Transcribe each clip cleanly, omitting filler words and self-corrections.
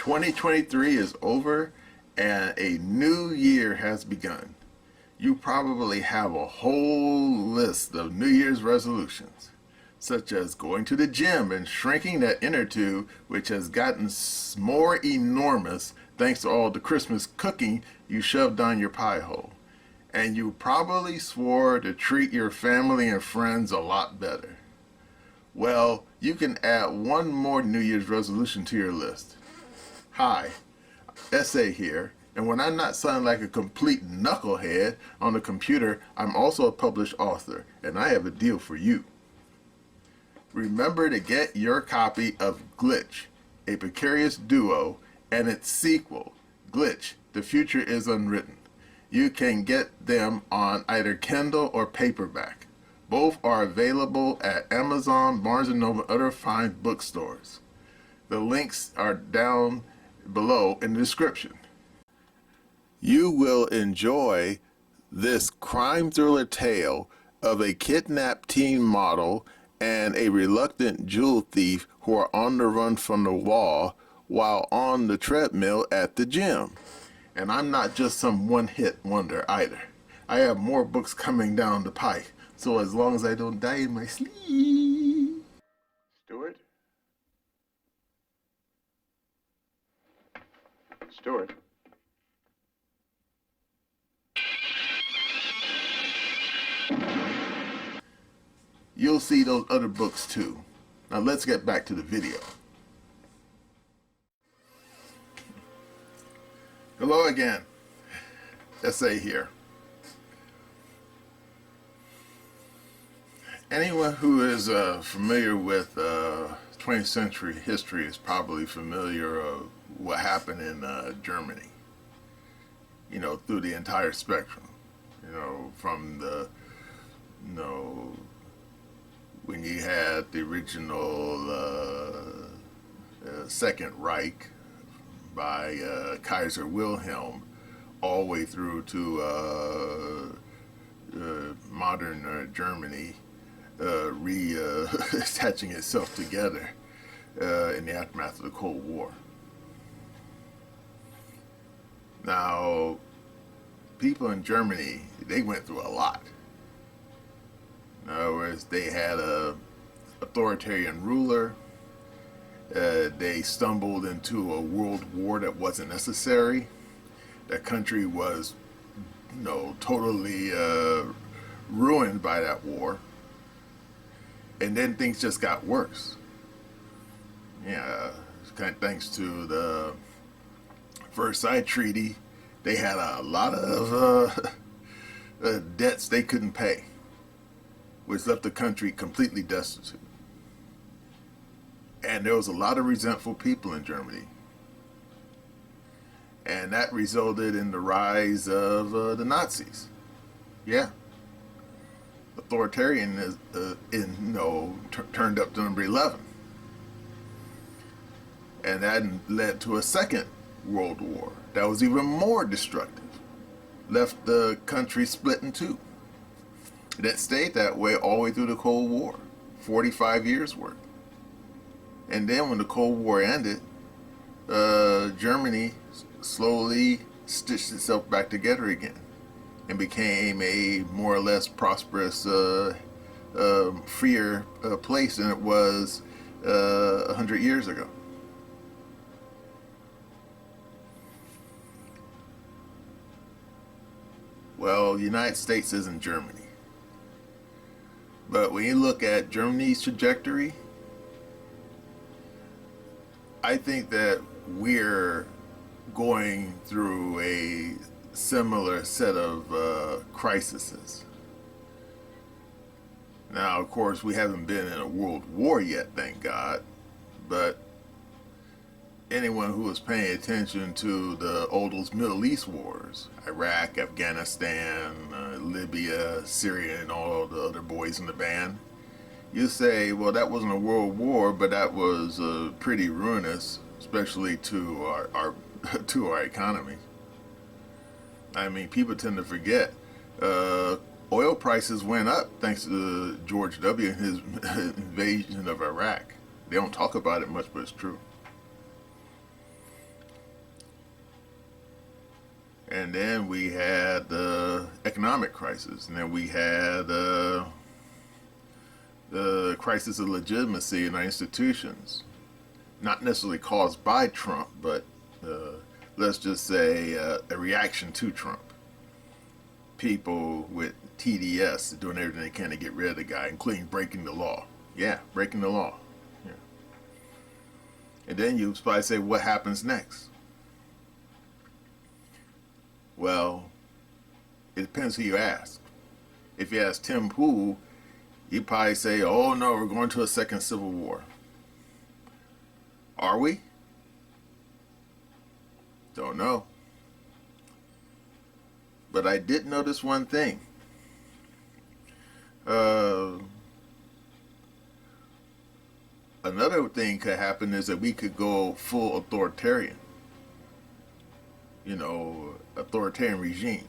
2023 is over and a new year has begun. You probably have a whole list of New Year's resolutions, such as going to the gym and shrinking that inner tube, which has gotten more enormous thanks to all the Christmas cooking you shoved down your pie hole. And you probably swore to treat your family and friends a lot better. Well, you can add one more New Year's resolution to your list. Hi, SA here, and when I'm not sounding like a complete knucklehead on the computer, I'm also a published author, and I have a deal for you. Remember to get your copy of Glitch, a precarious duo, and its sequel, Glitch, The Future is Unwritten. You can get them on either Kindle or paperback. Both are available at Amazon, Barnes & Noble, and other fine bookstores. The links are down below in the description. You will enjoy this crime thriller tale of a kidnapped teen model and a reluctant jewel thief who are on the run from the law while on the treadmill at the gym. And I'm not just some one-hit wonder either. I have more books coming down the pike, so as long as I don't die in my sleep. Stuart? Stuart? You'll see those other books too. Now let's get back to the video. Hello again, SA here. Anyone who is familiar with 20th century history is probably familiar of what happened in Germany, you know, through the entire spectrum, you know, from the, you know, when you had the original Second Reich by Kaiser Wilhelm, all the way through to modern Germany, attaching itself together in the aftermath of the Cold War. Now, people in Germany, they went through a lot. In other words, they had a authoritarian ruler. They stumbled into a world war that wasn't necessary. That country was, you know, totally ruined by that war. And then things just got worse. Yeah, kind of thanks to the Versailles Treaty, they had a lot of debts they couldn't pay, which left the country completely destitute. And there was a lot of resentful people in Germany. And that resulted in the rise of the Nazis. Yeah. Authoritarian is, turned up to number 11. And that led to a second World War that was even more destructive. Left the country split in two. That stayed that way all the way through the Cold War. 45 years worth. And then when the Cold War ended, Germany slowly stitched itself back together again and became a more or less prosperous, freer place than it was 100 years ago. Well, the United States isn't Germany. But when you look at Germany's trajectory, I think that we're going through a similar set of crises. Now, of course, we haven't been in a world war yet, thank God, but anyone who was paying attention to the old Middle East wars, Iraq, Afghanistan, Libya, Syria, and all the other boys in the band, you say, well, that wasn't a world war, but that was pretty ruinous, especially to our to our economy. I mean, people tend to forget oil prices went up thanks to George W. and his invasion of Iraq. They don't talk about it much, but it's true. And then we had the economic crisis, and then we had the crisis of legitimacy in our institutions. Not necessarily caused by Trump, but let's just say a reaction to Trump. People with TDS doing everything they can to get rid of the guy, including breaking the law. Yeah, breaking the law. Yeah. And then you probably say, what happens next? Well, it depends who you ask. If you ask Tim Pool, he'd probably say, oh no, we're going to a second civil war. Are we? Don't know. But I did notice one thing. Another thing could happen is that we could go full authoritarian. Authoritarian regime.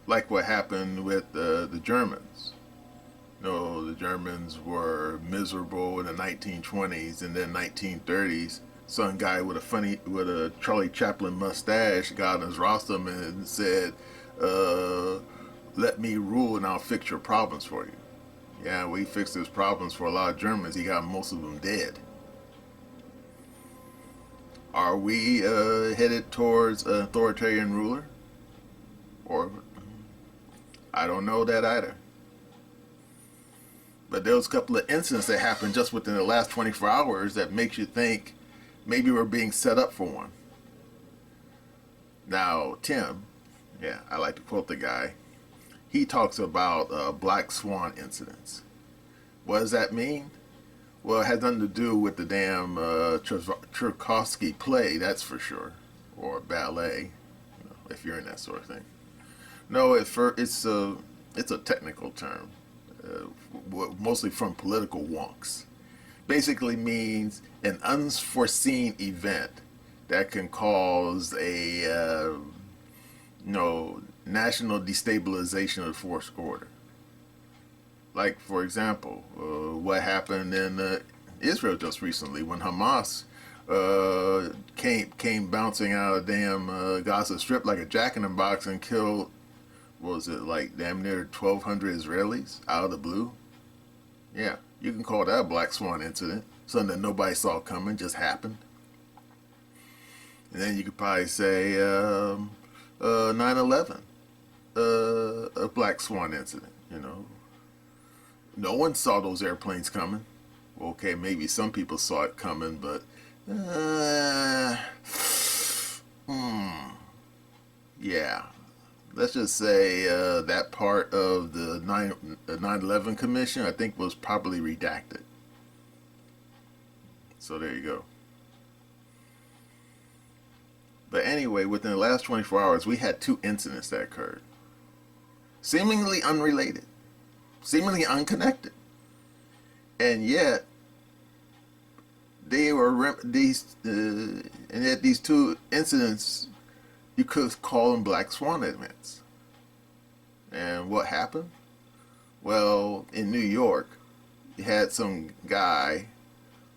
Like what happened with the Germans. The Germans were miserable in the 1920s, and then 1930s. Some guy with a Charlie Chaplin mustache got on his rostrum and said, let me rule and I'll fix your problems for you. Yeah, we fixed his problems for a lot of Germans. He got most of them dead. Are we headed towards an authoritarian ruler? Or, I don't know that either. But there was a couple of incidents that happened just within the last 24 hours that makes you think maybe we're being set up for one. Now, Tim, yeah, I like to quote the guy. He talks about black swan incidents. What does that mean? Well, it has nothing to do with the damn Tchaikovsky play, that's for sure, or ballet, if you're in that sort of thing. No, it's a technical term, mostly from political wonks. Basically means an unforeseen event that can cause a national destabilization of the fourth order. Like, for example, what happened in Israel just recently when Hamas came bouncing out of damn Gaza Strip like a jack-in-the-box and killed, what was it, like damn near 1,200 Israelis out of the blue? Yeah, you can call that a black swan incident. Something that nobody saw coming, just happened. And then you could probably say 9/11, a black swan incident, No one saw those airplanes coming. Well, okay, maybe some people saw it coming, but yeah. Let's just say that part of the 9/11 Commission, I think, was probably redacted. So there you go. But anyway, within the last 24 hours, we had 2 incidents that occurred. Seemingly unrelated. Seemingly unconnected. And yet, these 2 incidents, you could call them black swan events. And what happened? Well, in New York, you had some guy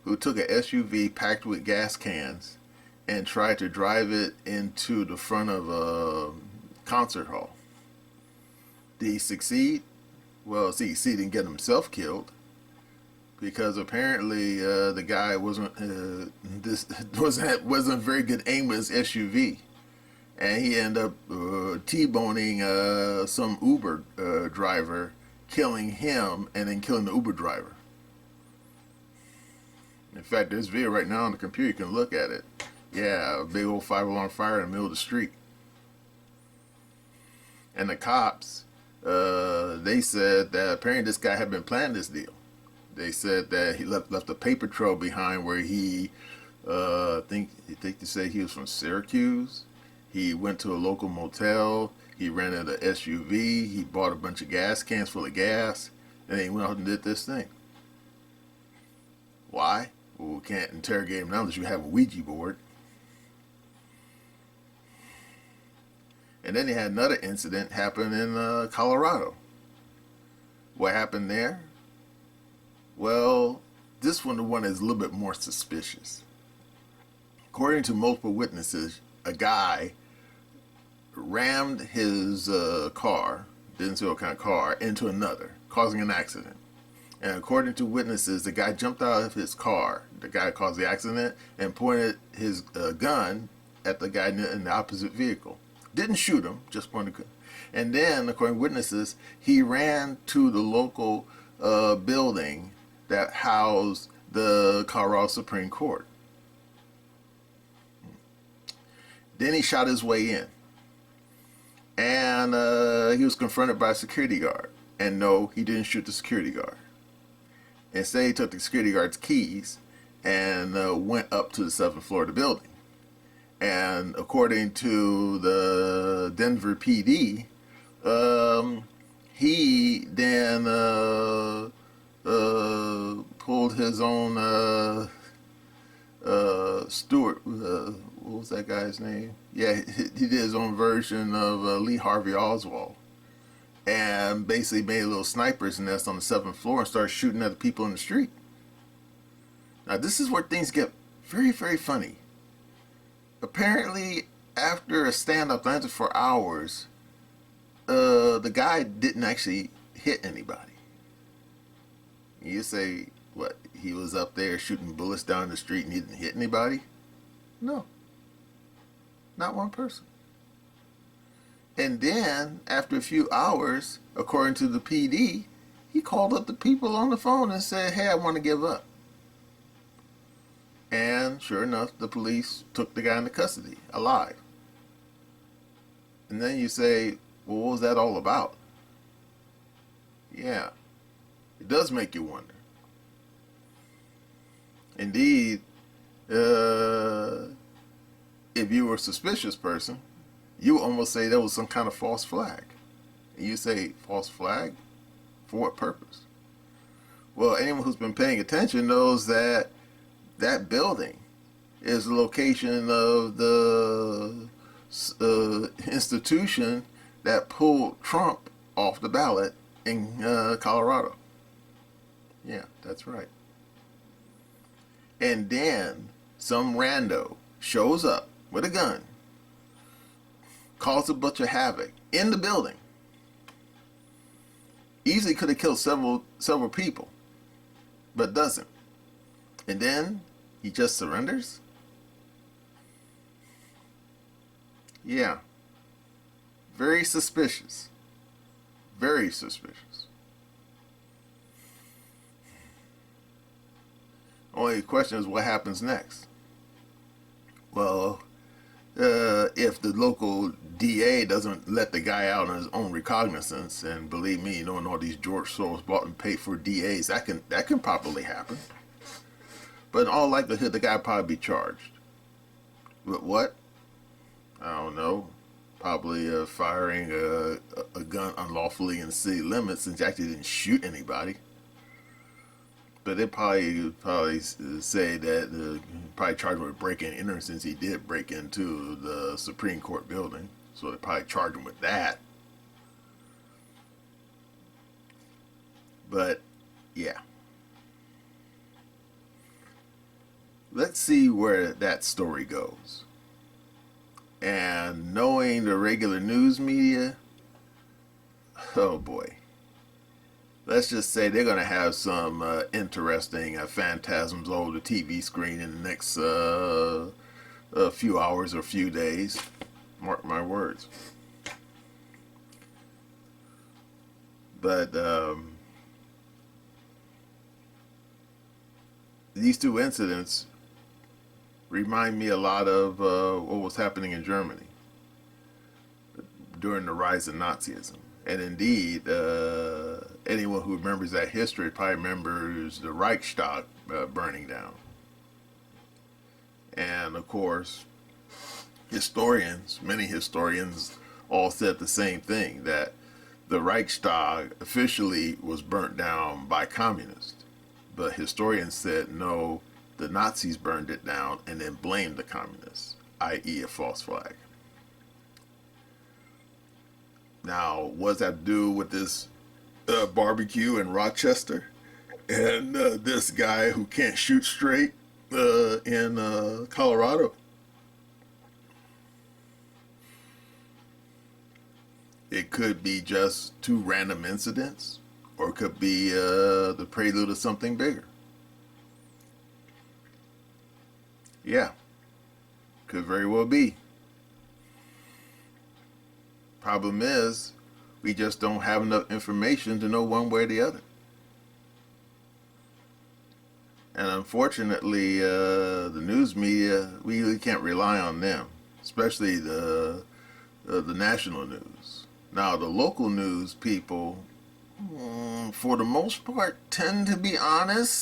who took an SUV packed with gas cans and tried to drive it into the front of a concert hall. Did he succeed? Well, see, he didn't get himself killed because apparently the guy wasn't very good aim with his SUV, and he ended up T-boning some Uber driver, killing him and then killing the Uber driver. In fact, there's video right now on the computer. You can look at it. Yeah, a big old 5-alarm fire in the middle of the street. And the cops, they said that apparently this guy had been planning this deal. They said that he left a paper trail behind where he, I think they say he was from Syracuse. He went to a local motel. He rented an SUV. He bought a bunch of gas cans full of gas. And then he went out and did this thing. Why? Well, we can't interrogate him now unless you have a Ouija board. And then they had another incident happen in Colorado. What happened there? Well, this one is a little bit more suspicious. According to multiple witnesses, a guy rammed his car, didn't see what kind of car, into another, causing an accident. And according to witnesses, the guy jumped out of his car, the guy that caused the accident, and pointed his gun at the guy in the opposite vehicle. Didn't shoot him, just pointed a gun. And then, according to witnesses, he ran to the local building that housed the Colorado Supreme Court. Then he shot his way in. And he was confronted by a security guard. And no, he didn't shoot the security guard. Instead, he took the security guard's keys and went up to the 7th floor of the building. And according to the Denver PD, he then pulled his own Stewart. What was that guy's name? Yeah, he did his own version of Lee Harvey Oswald, and basically made a little sniper's nest on the 7th floor and started shooting at the people in the street. Now, this is where things get very, very funny. Apparently, after a standoff that lasted for hours, the guy didn't actually hit anybody. You say, what, he was up there shooting bullets down the street and he didn't hit anybody? No. Not one person. And then, after a few hours, according to the PD, he called up the people on the phone and said, hey, I want to give up. And sure enough, the police took the guy into custody, alive. And then you say, well, what was that all about? Yeah, it does make you wonder. Indeed, if you were a suspicious person, you almost say there was some kind of false flag. And you say, false flag? For what purpose? Well, anyone who's been paying attention knows that that building is the location of the institution that pulled Trump off the ballot in Colorado. Yeah, that's right. And then some rando shows up with a gun, caused a bunch of havoc in the building. Easily could have killed several people, but doesn't. And then he just surrenders? Yeah. Very suspicious. Very suspicious. Only question is what happens next. Well, if the local DA doesn't let the guy out on his own recognizance, and believe me, knowing all these George Soros bought and paid for DAs, that can probably happen. But in all likelihood, the guy will probably be charged. With what? I don't know. Probably firing a gun unlawfully in city limits, since he actually didn't shoot anybody. But they probably say that probably charged him with breaking and entering, since he did break into the Supreme Court building. So they probably charged him with that. But yeah. Let's see where that story goes. And knowing the regular news media, oh boy. Let's just say they're going to have some interesting phantasms over the TV screen in the next few hours or few days. Mark my words. But these two incidents remind me a lot of what was happening in Germany during the rise of Nazism. And indeed, anyone who remembers that history probably remembers the Reichstag burning down. And of course, many historians all said the same thing, that the Reichstag officially was burnt down by communists. But historians said, no, the Nazis burned it down and then blamed the communists, i.e. a false flag. Now, what does that have to do with this barbecue in Rochester and this guy who can't shoot straight in Colorado? It could be just two random incidents, or it could be the prelude of something bigger. Yeah, could very well be. Problem is, we just don't have enough information to know one way or the other. And unfortunately, the news media, we really can't rely on them, especially the national news. Now, the local news people, for the most part, tend to be honest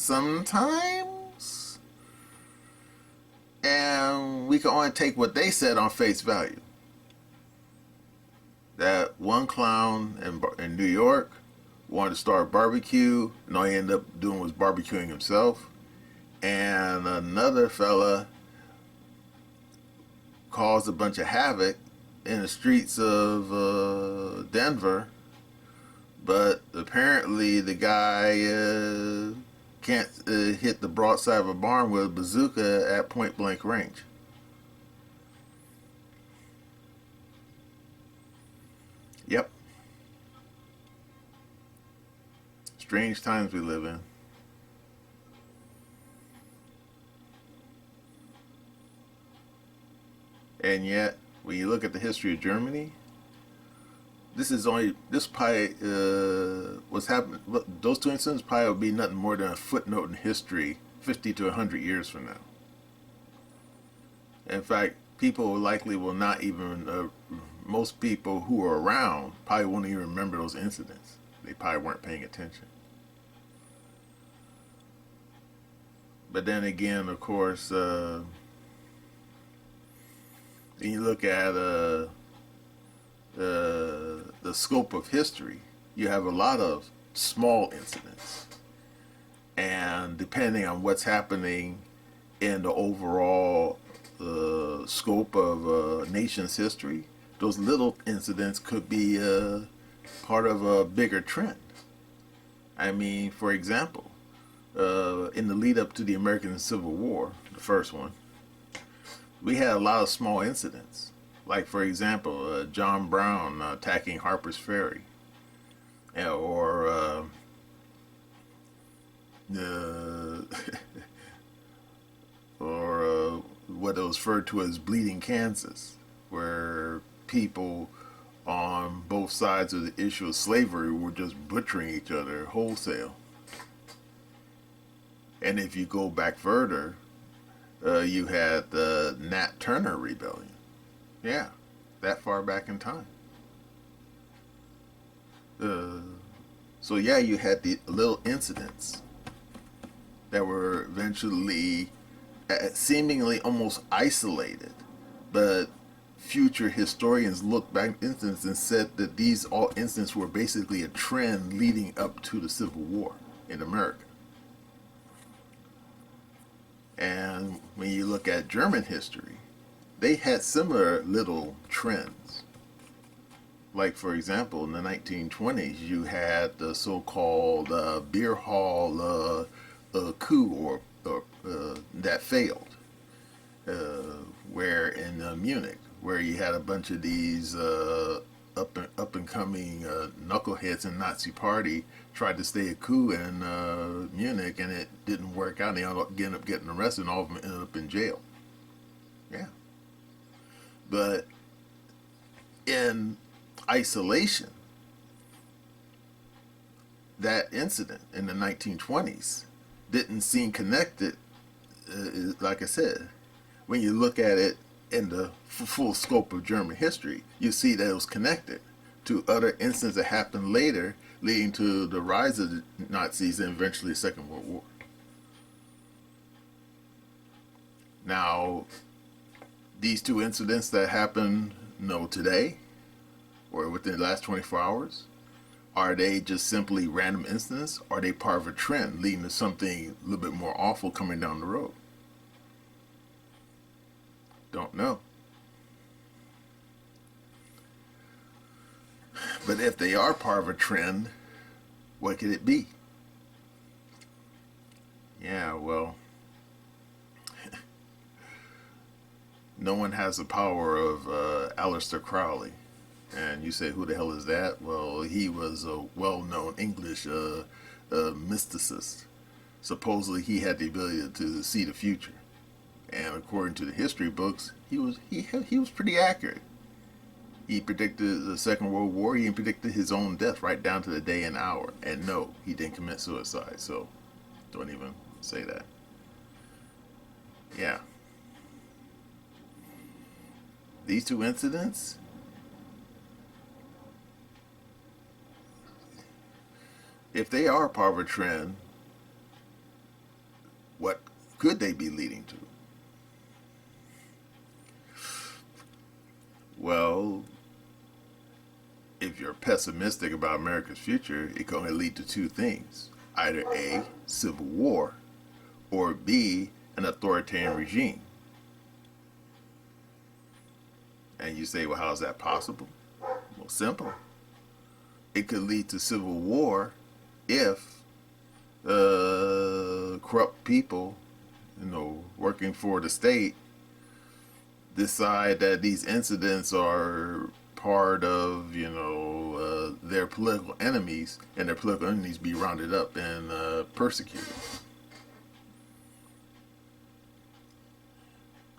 sometimes, and we can only take what they said on face value. That one clown in New York wanted to start a barbecue, and all he ended up doing was barbecuing himself. And another fella caused a bunch of havoc in the streets of Denver, but apparently the guy can't hit the broadside of a barn with a bazooka at point blank range. Yep. Strange times we live in. And yet, when you look at the history of Germany, this probably what's happening. Those two incidents probably will be nothing more than a footnote in history 50 to 100 years from now. In fact, people likely will not even, most people who are around probably won't even remember those incidents. They probably weren't paying attention. But then again, of course, when you look at the scope of history, you have a lot of small incidents. And depending on what's happening in the overall scope of a nation's history, those little incidents could be part of a bigger trend. I mean, for example, in the lead up to the American Civil War, the first one, we had a lot of small incidents. Like, for example, John Brown attacking Harper's Ferry, or what was referred to as Bleeding Kansas, where people on both sides of the issue of slavery were just butchering each other wholesale. And if you go back further, you had the Nat Turner Rebellion. Yeah, that far back in time. So yeah, you had the little incidents that were eventually seemingly almost isolated, but future historians looked back at incidents and said that these all incidents were basically a trend leading up to the Civil War in America. And when you look at German history, they had similar little trends. Like, for example, in the 1920s, you had the so-called beer hall coup or that failed, where in Munich, where you had a bunch of these up and coming knuckleheads in Nazi Party tried to stay a coup in Munich, and it didn't work out. And they ended up getting arrested, and all of them ended up in jail. Yeah, but in isolation, that incident in the 1920s didn't seem connected. Like I said, when you look at it in the full scope of German history, you see that it was connected to other incidents that happened later, leading to the rise of the Nazis and eventually the Second World War. Now, these two incidents that happened, today, or within the last 24 hours, are they just simply random incidents? Or are they part of a trend leading to something a little bit more awful coming down the road? Don't know. But if they are part of a trend, what could it be? Yeah, well, no one has the power of Aleister Crowley. And you say, who the hell is that? Well, he was a well-known English mysticist. Supposedly, he had the ability to see the future, and according to the history books, he was pretty accurate. He predicted the Second World War. He predicted his own death right down to the day and hour. And no, he didn't commit suicide. So don't even say that. Yeah, these two incidents, if they are part of a trend, what could they be leading to? Well, if you're pessimistic about America's future, it can only lead to two things: either A, civil war, or B, an authoritarian regime. And you say, well, how is that possible? Well, simple. It could lead to civil war if corrupt people, working for the state, decide that these incidents are part of, their political enemies, and their political enemies be rounded up and persecuted.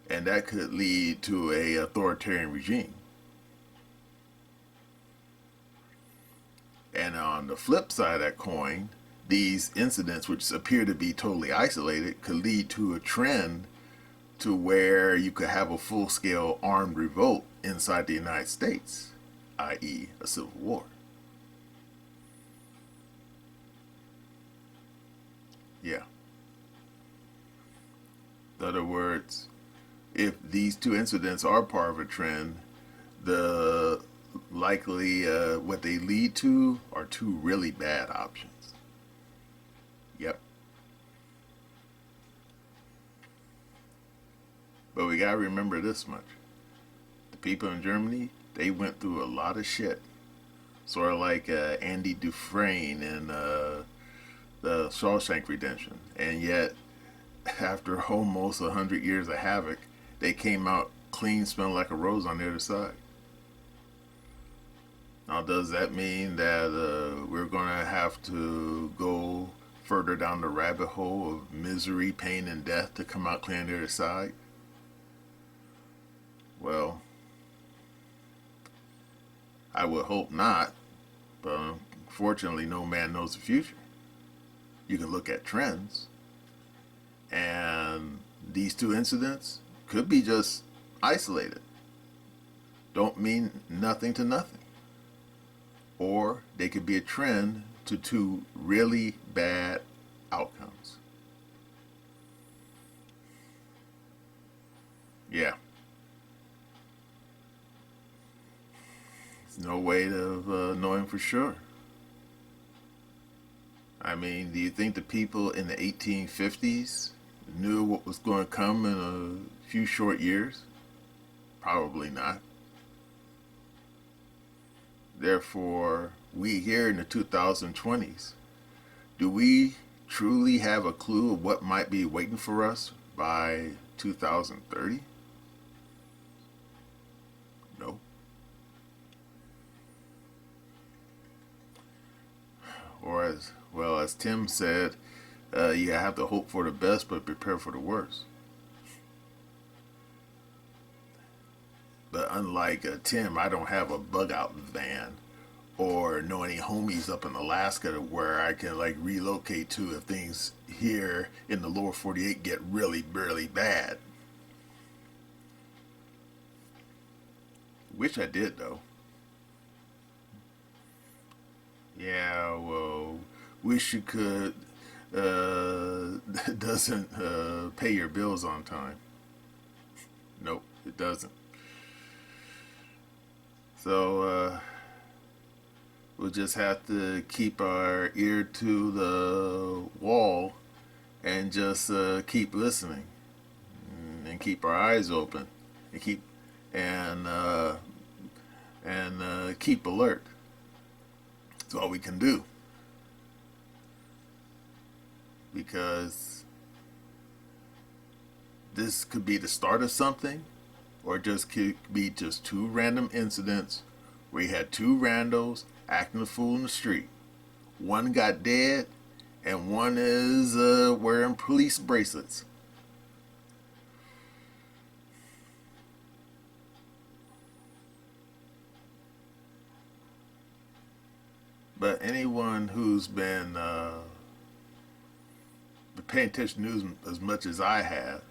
And that could lead to a authoritarian regime. And on the flip side of that coin, these incidents, which appear to be totally isolated, could lead to a trend to where you could have a full-scale armed revolt inside the United States, i.e. a civil war. Yeah. In other words, if these two incidents are part of a trend, the likely what they lead to are two really bad options. Yep. But we gotta remember this much: the people in Germany, they went through a lot of shit. Sort of like Andy Dufresne in the Shawshank Redemption, and yet after almost 100 years of havoc, they came out clean, smelling like a rose on the other side. Now, does that mean that we're going to have to go further down the rabbit hole of misery, pain, and death to come out clean on the other side? Well, I would hope not, but unfortunately, no man knows the future. You can look at trends, and these two incidents could be just isolated, don't mean nothing to nothing. Or they could be a trend to two really bad outcomes. Yeah. There's no way of knowing for sure. I mean, do you think the people in the 1850s knew what was going to come in a few short years? Probably not. Therefore, we here in the 2020s, do we truly have a clue of what might be waiting for us by 2030? No. Or as Tim said, you have to hope for the best but prepare for the worst. But unlike Tim, I don't have a bug out van or know any homies up in Alaska where I can relocate to if things here in the lower 48 get really, really bad. Wish I did, though. Yeah, well, wish you could doesn't pay your bills on time. Nope, it doesn't. So we'll just have to keep our ear to the wall and just keep listening and keep our eyes open and keep alert. That's all we can do, because this could be the start of something, or just could be just two random incidents, where you had two randos acting a fool in the street. One got dead, and one is wearing police bracelets. But anyone who's been paying attention to news as much as I have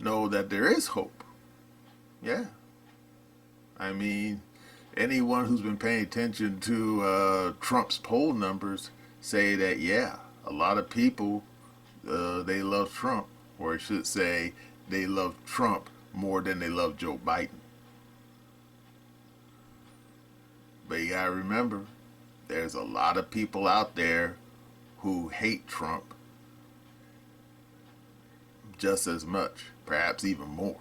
know that there is hope. Yeah. I mean, anyone who's been paying attention to Trump's poll numbers say that, yeah, a lot of people, they love Trump, or I should say, they love Trump more than they love Joe Biden. But you gotta remember, there's a lot of people out there who hate Trump just as much, perhaps even more.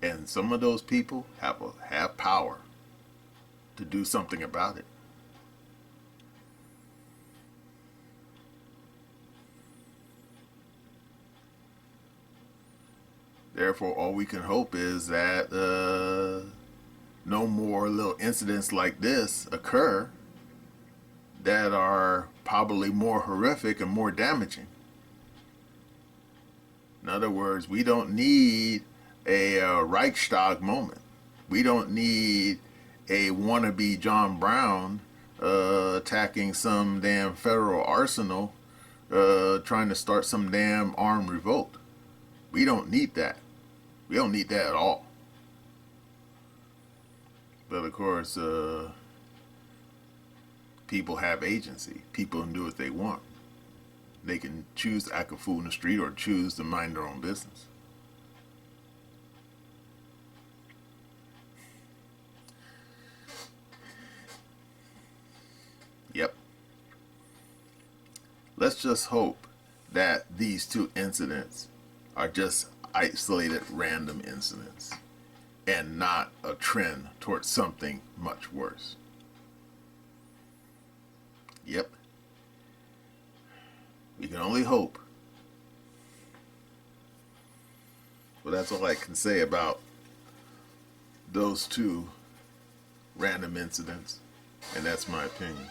And some of those people have power to do something about it. Therefore, all we can hope is that no more little incidents like this occur that are probably more horrific and more damaging. In other words, we don't need a Reichstag moment. We don't need a wannabe John Brown attacking some damn federal arsenal, trying to start some damn armed revolt. We don't need that. We don't need that at all. But of course, people have agency. People can do what they want. They can choose to act a fool in the street or choose to mind their own business. Yep. Let's just hope that these two incidents are just isolated random incidents and not a trend towards something much worse. Yep. We can only hope. Well, that's all I can say about those two random incidents, and that's my opinion.